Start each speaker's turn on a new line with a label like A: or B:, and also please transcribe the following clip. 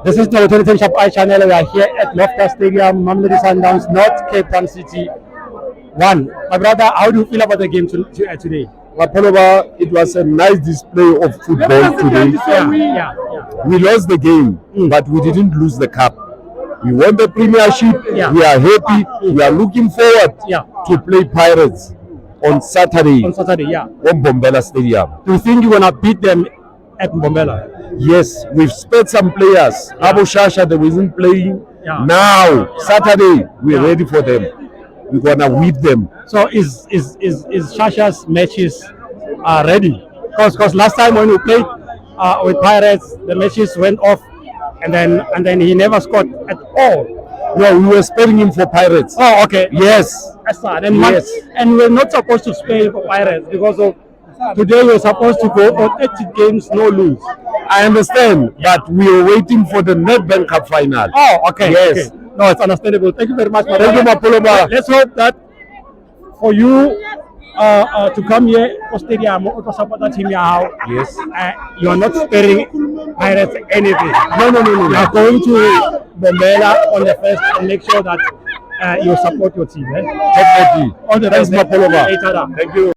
A: This is the 2010 Sharp Eye channel. We are here at Loftus Stadium, Mamelodi Sundowns, North Cape Town City. My brother, how do you feel about the game today?
B: It was a nice display of football today. We lost the game, but we didn't lose the cup. We won the premiership. We are happy. We are looking forward to play Pirates on Saturday. On Mbombela Stadium.
A: Do you think you're gonna beat them at Mbombela?
B: Yes, we've spared some players. Abu Shasha, they wasn't playing. Now Saturday, we're ready for them. We're gonna whip them.
A: So is Shasha's matches ready? Because last time when we played with Pirates, the matches went off, and then he never scored at all.
B: No, we were sparing him for Pirates.
A: Oh, okay.
B: Yes.
A: And we're not supposed to spare him for Pirates because of today we're supposed to go for 30 games, no lose.
B: I understand, but we are waiting for the Nedbank Cup final.
A: Oh, okay.
B: Yes.
A: Okay. No, it's understandable. Thank you very much.
B: Thank you, Mapoloba.
A: Let's hope that for you to come here for stadium to support the team now.
B: Yes.
A: You are not sparing Pirates anything.
B: No.
A: You are going to Mbombela on the first and make sure that you support your team.
B: Definitely.
A: All the
B: Thanks,
A: best.
B: Mapoloba. Thank you.